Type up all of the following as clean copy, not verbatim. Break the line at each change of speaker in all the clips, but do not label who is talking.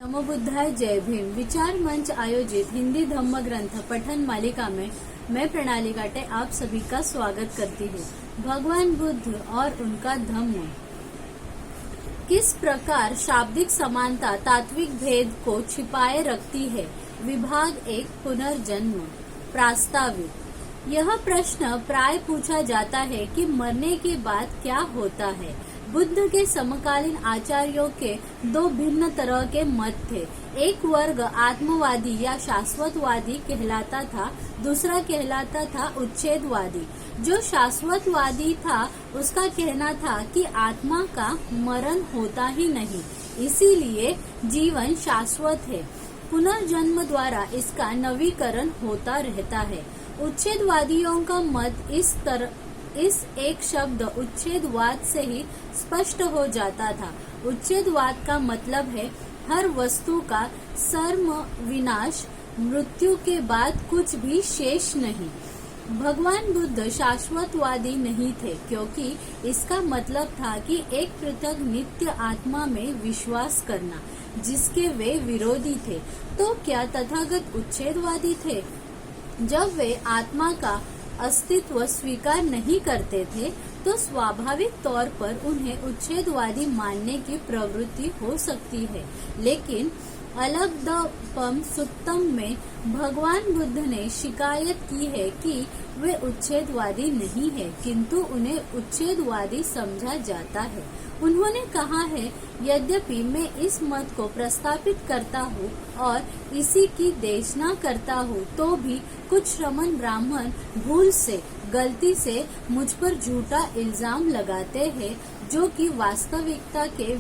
नमो बुद्धाय जय भीम विचार मंच आयोजित हिंदी धम्म ग्रंथ पठन मालिका में मैं प्रणाली काटे आप सभी का स्वागत करती हूँ। भगवान बुद्ध और उनका धम्म। किस प्रकार शाब्दिक समानता तात्विक भेद को छिपाए रखती है। विभाग 1 पुनर्जन्म। प्रास्ताविक। यह प्रश्न प्राय पूछा जाता है कि मरने के बाद क्या होता है। बुद्ध के समकालीन आचार्यों के दो भिन्न तरह के मत थे। एक वर्ग आत्मवादी या शाश्वतवादी कहलाता था, दूसरा कहलाता था उच्छेदवादी। जो शाश्वतवादी था उसका कहना था कि आत्मा का मरण होता ही नहीं, इसीलिए जीवन शाश्वत है। पुनर्जन्म द्वारा इसका नवीकरण होता रहता है। उच्छेदवादियों का मत इस एक शब्द उच्छेदवाद से ही स्पष्ट हो जाता था। उच्छेदवाद का मतलब है हर वस्तु का सर्व विनाश, मृत्यु के बाद कुछ भी शेष नहीं। भगवान बुद्ध शाश्वतवादी नहीं थे, क्योंकि इसका मतलब था कि एक पृथक नित्य आत्मा में विश्वास करना, जिसके वे विरोधी थे। तो क्या तथागत उच्छेदवादी थे? जब वे आत्मा का अस्तित्व स्वीकार नहीं करते थे तो स्वाभाविक तौर पर उन्हें उच्छेदवादी मानने की प्रवृत्ति हो सकती है। लेकिन अलगदपम सुत्तम में भगवान बुद्ध ने शिकायत की है कि वे उच्छेदवादी नहीं है, किंतु उन्हें उच्छेदवादी समझा जाता है। उन्होंने कहा है, यद्यपि मैं इस मत को प्रस्तावित करता हूँ और इसी की देशना करता हूँ, तो भी कुछ श्रमण ब्राह्मण भूल से, गलती से मुझ पर झूठा इल्जाम लगाते हैं, जो कि वास्तविकता के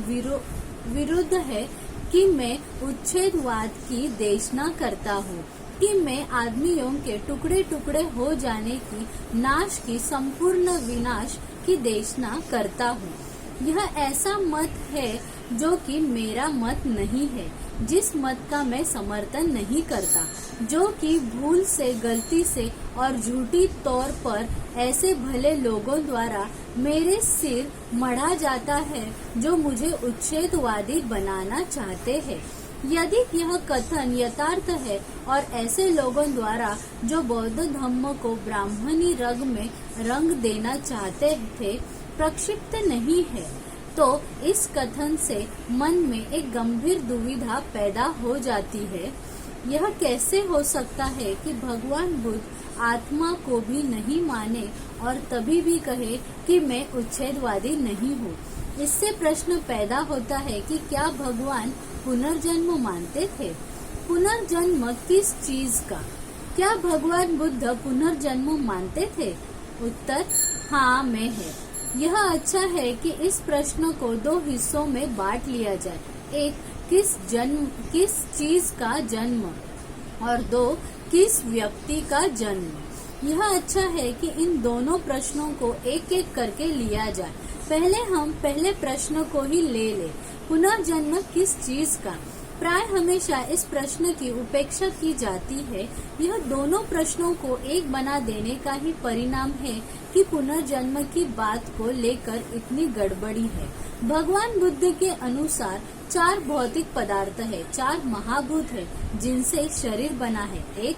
विरुद्ध है कि मैं उच्छेदवाद की देशना करता हूँ, कि मैं आदमियों के टुकड़े टुकड़े हो जाने की, नाश की, संपूर्ण विनाश की देशना करता हूँ। यह ऐसा मत है जो कि मेरा मत नहीं है, जिस मत का मैं समर्थन नहीं करता, जो कि भूल से, गलती से और झूठी तौर पर ऐसे भले लोगों द्वारा मेरे सिर मढ़ा जाता है जो मुझे उच्छेदवादी बनाना चाहते हैं। यदि यह कथन यथार्थ है और ऐसे लोगों द्वारा जो बौद्ध धम्म को ब्राह्मणी रंग में रंग देना चाहते थे प्रक्षिप्त नहीं है, तो इस कथन से मन में एक गंभीर दुविधा पैदा हो जाती है। यह कैसे हो सकता है कि भगवान बुद्ध आत्मा को भी नहीं माने और तभी भी कहे कि मैं उच्छेदवादी नहीं हूँ। इससे प्रश्न पैदा होता है कि क्या भगवान पुनर्जन्म मानते थे? पुनर्जन्म किस चीज का? क्या भगवान बुद्ध पुनर्जन्म मानते थे? उत्तर हाँ में है। यह अच्छा है कि इस प्रश्न को दो हिस्सों में बांट लिया जाए। एक, किस चीज का जन्म, और दो, किस व्यक्ति का जन्म। यह अच्छा है कि इन दोनों प्रश्नों को एक एक करके लिया जाए। पहले हम पहले प्रश्न को ही ले ले, पुनर्जन्म किस चीज का। प्राय हमेशा इस प्रश्न की उपेक्षा की जाती है। यह दोनों प्रश्नों को एक बना देने का ही परिणाम है कि पुनर्जन्म की बात को लेकर इतनी गड़बड़ी है। भगवान बुद्ध के अनुसार 4 भौतिक पदार्थ है, 4 महाभूत है जिनसे शरीर बना है। 1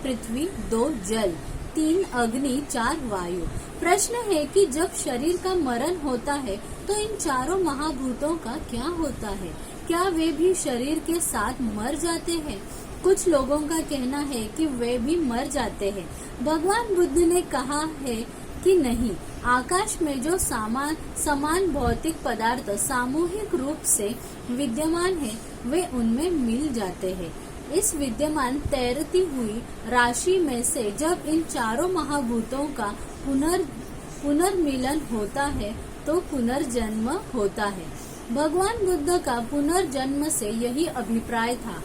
पृथ्वी, 2 जल, 3 अग्नि, 4 वायु। प्रश्न है कि जब शरीर का मरण होता है तो इन चारों महाभूतों का क्या होता है? क्या वे भी शरीर के साथ मर जाते हैं? कुछ लोगों का कहना है कि वे भी मर जाते हैं। भगवान बुद्ध ने कहा है कि नहीं, आकाश में जो समान भौतिक पदार्थ सामूहिक रूप से विद्यमान है वे उनमें मिल जाते हैं। इस विद्यमान तैरती हुई राशि में से जब इन चारों महाभूतों का पुनर्मिलन होता है तो पुनर्जन्म होता है। भगवान बुद्ध का पुनर्जन्म से यही अभिप्राय था।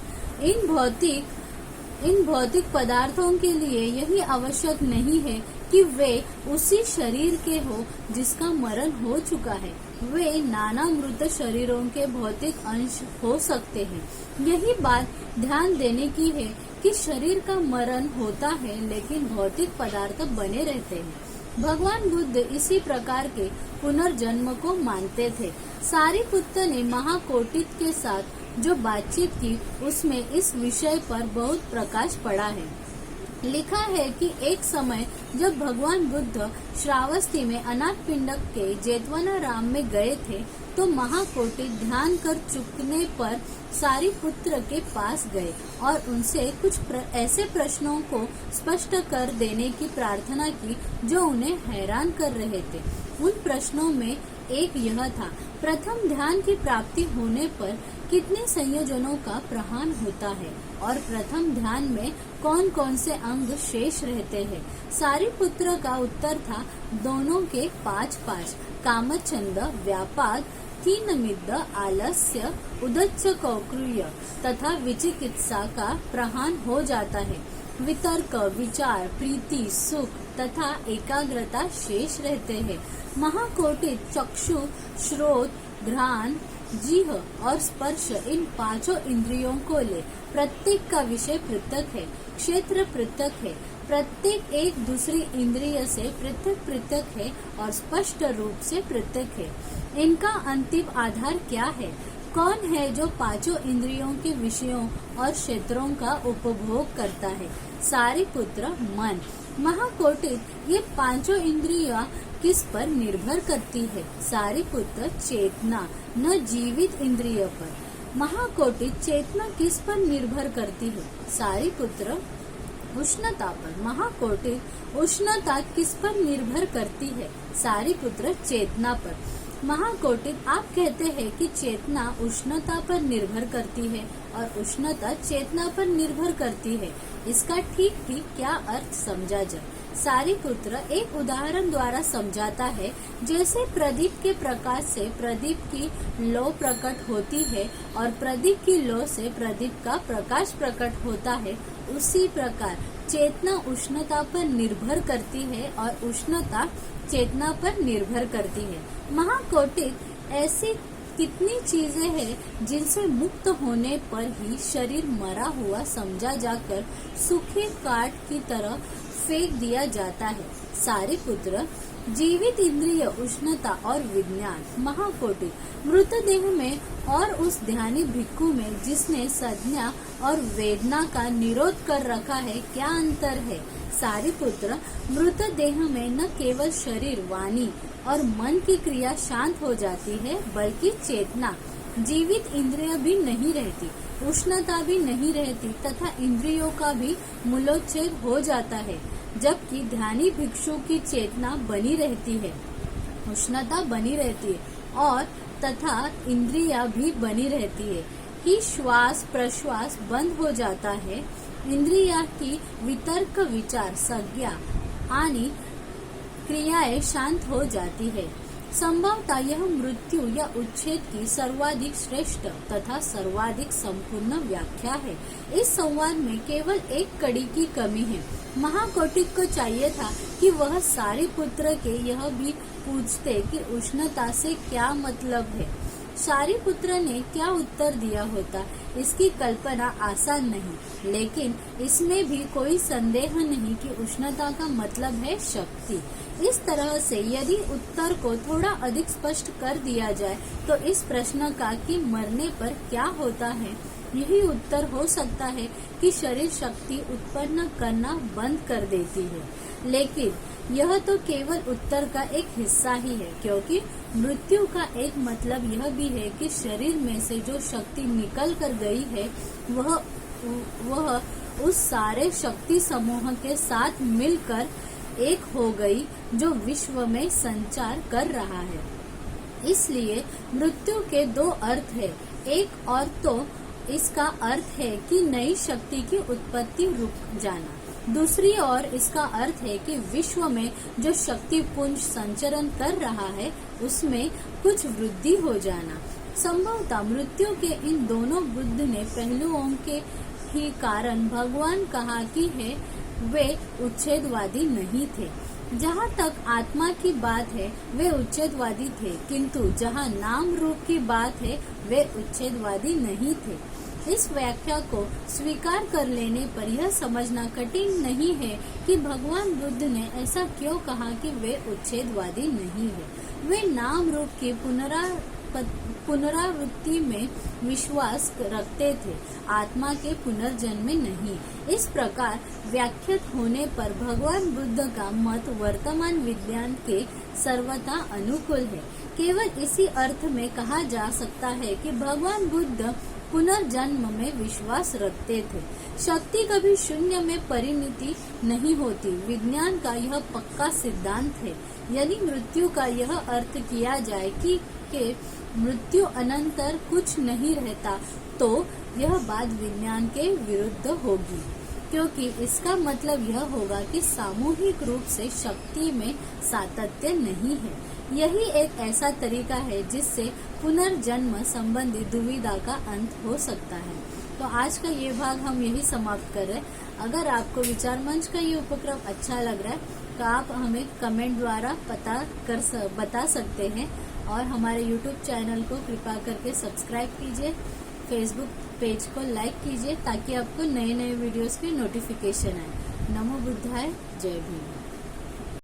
इन भौतिक पदार्थों के लिए यही आवश्यक नहीं है कि वे उसी शरीर के हो जिसका मरण हो चुका है। वे नाना मृत शरीरों के भौतिक अंश हो सकते हैं। यही बात ध्यान देने की है कि शरीर का मरण होता है लेकिन भौतिक पदार्थ बने रहते हैं। भगवान बुद्ध इसी प्रकार के पुनर्जन्म को मानते थे। सारिपुत्र ने महाकोटित के साथ जो बातचीत की उसमें इस विषय पर बहुत प्रकाश पड़ा है। लिखा है कि एक समय जब भगवान बुद्ध श्रावस्ती में अनाथपिंडक के जेतवनाराम में गए थे तो महाकोटि ध्यान कर चुकने पर सारिपुत्र के पास गए और उनसे कुछ ऐसे प्रश्नों को स्पष्ट कर देने की प्रार्थना की जो उन्हें हैरान कर रहे थे। उन प्रश्नों में एक यह था, प्रथम ध्यान की प्राप्ति होने पर कितने संयोजनों का प्रहान होता है और प्रथम ध्यान में कौन कौन से अंग शेष रहते हैं। सारिपुत्र का उत्तर था, दोनों के 5-5, कामचंद, व्यापाद, तीनमिद्द, आलस्य, उदच्च कौक्रुय तथा विचिकित्सा का प्रहान हो जाता है। वितर्क, विचार, प्रीति, सुख तथा एकाग्रता शेष रहते हैं। महाकोटि चक्षु, श्रोत, घ्राण, जीह और स्पर्श इन 5 इंद्रियों को ले, प्रत्येक का विषय पृथक है, क्षेत्र पृथक है, प्रत्येक एक दूसरी इंद्रिय से पृथक पृथक है और स्पष्ट रूप से पृथक है। इनका अंतिम आधार क्या है? कौन है जो 5 इंद्रियों के विषयों और क्षेत्रों का उपभोग करता है? सारिपुत्र, मन। महाकोटि ये 5 इंद्रियां किस पर निर्भर करती है? सारिपुत्र, चेतना, न जीवित इंद्रिय पर। महाकोटि चेतना किस पर निर्भर करती है? सारिपुत्र, उष्णता पर। महाकोटि उष्णता किस पर निर्भर करती है? सारिपुत्र, चेतना पर। महाकोटि आप कहते हैं कि चेतना उष्णता पर निर्भर करती है और उष्णता चेतना पर निर्भर करती है। इसका ठीक ठीक क्या अर्थ समझा जाए? सारिपुत्र एक उदाहरण द्वारा समझाता है, जैसे प्रदीप के प्रकाश से प्रदीप की लौ प्रकट होती है और प्रदीप की लौ से प्रदीप का प्रकाश प्रकट होता है, उसी प्रकार चेतना उष्णता पर निर्भर करती है और उष्णता चेतना पर निर्भर करती है। महाकोटि ऐसी कितनी चीजें हैं जिनसे मुक्त होने पर ही शरीर मरा हुआ समझा जाकर सूखे काठ की तरह फेंक दिया जाता है। सारिपुत्र, जीवित इंद्रिय, उष्णता और विज्ञान। महाकोटि, मृतदेह में और उस ध्यानी भिक्खु में जिसने संज्ञा और वेदना का निरोध कर रखा है, क्या अंतर है? सारिपुत्र, मृतदेह में न केवल शरीर, वाणी और मन की क्रिया शांत हो जाती है, बल्कि चेतना, जीवित इंद्रिय भी नहीं रहती, उष्णता भी नहीं रहती तथा इंद्रियों का भी मूलोच्छेद हो जाता है, जबकि ध्यानी भिक्षु की चेतना बनी रहती है, उष्णता बनी रहती है और तथा इंद्रिया भी बनी रहती है कि श्वास प्रश्वास बंद हो जाता है। इंद्रिया की वितर्क, विचार, संज्ञा आदि क्रियाएं शांत हो जाती है। संभवतः यह मृत्यु या उच्छेद की सर्वाधिक श्रेष्ठ तथा सर्वाधिक संपूर्ण व्याख्या है। इस संवाद में केवल एक कड़ी की कमी है। महाकोटि को चाहिए था कि वह सारिपुत्र के यह भी पूछते कि उष्णता से क्या मतलब है। सारिपुत्र ने क्या उत्तर दिया होता, इसकी कल्पना आसान नहीं, लेकिन इसमें भी कोई संदेह नहीं कि उष्णता का मतलब है शक्ति। इस तरह से यदि उत्तर को थोड़ा अधिक स्पष्ट कर दिया जाए तो इस प्रश्न का कि मरने पर क्या होता है, यही उत्तर हो सकता है कि शरीर शक्ति उत्पन्न करना बंद कर देती है। लेकिन यह तो केवल उत्तर का एक हिस्सा ही है, क्योंकि मृत्यु का एक मतलब यह भी है कि शरीर में से जो शक्ति निकल कर गई है वह उस सारे शक्ति समूह के साथ मिलकर एक हो गई जो विश्व में संचार कर रहा है। इसलिए मृत्यु के 2 अर्थ है। एक और तो इसका अर्थ है कि नई शक्ति की उत्पत्ति रुक जाना, दूसरी ओर इसका अर्थ है कि विश्व में जो शक्ति पुंज संचरण कर रहा है उसमें कुछ वृद्धि हो जाना। संभवतः मृत्यु के इन दोनों बुद्ध ने पहलुओं के ही कारण भगवान कहा कि है वे उच्छेदवादी नहीं थे। जहाँ तक आत्मा की बात है वे उच्छेदवादी थे, किंतु जहाँ नाम रूप की बात है वे उच्छेदवादी नहीं थे। इस व्याख्या को स्वीकार कर लेने पर यह समझना कठिन नहीं है कि भगवान बुद्ध ने ऐसा क्यों कहा कि वे उच्छेदवादी नहीं है। वे नाम रूप की पुनरावृत्ति में विश्वास रखते थे, आत्मा के पुनर्जन्म में नहीं। इस प्रकार व्याख्यात होने पर भगवान बुद्ध का मत वर्तमान विज्ञान के सर्वथा अनुकूल है। केवल इसी अर्थ में कहा जा सकता है कि भगवान बुद्ध पुनर्जन्म में विश्वास रखते थे। शक्ति कभी शून्य में परिणति नहीं होती, विज्ञान का यह पक्का सिद्धांत है। यदि मृत्यु का यह अर्थ किया जाए कि मृत्यु अनंतर कुछ नहीं रहता, तो यह बात विज्ञान के विरुद्ध होगी, क्योंकि इसका मतलब यह होगा कि सामूहिक रूप से शक्ति में सातत्य नहीं है। यही एक ऐसा तरीका है जिससे पुनर्जन्म संबंधी दुविधा का अंत हो सकता है। तो आज का ये भाग हम यही समाप्त कर रहे हैं। अगर आपको विचार मंच का ये उपक्रम अच्छा लग रहा है तो आप हमें कमेंट द्वारा बता सकते हैं, और हमारे YouTube चैनल को कृपा करके सब्सक्राइब कीजिए, फेसबुक पेज को लाइक कीजिए ताकि आपको नए नए वीडियोस की नोटिफिकेशन आए। नमो बुद्धाय, जय भीम।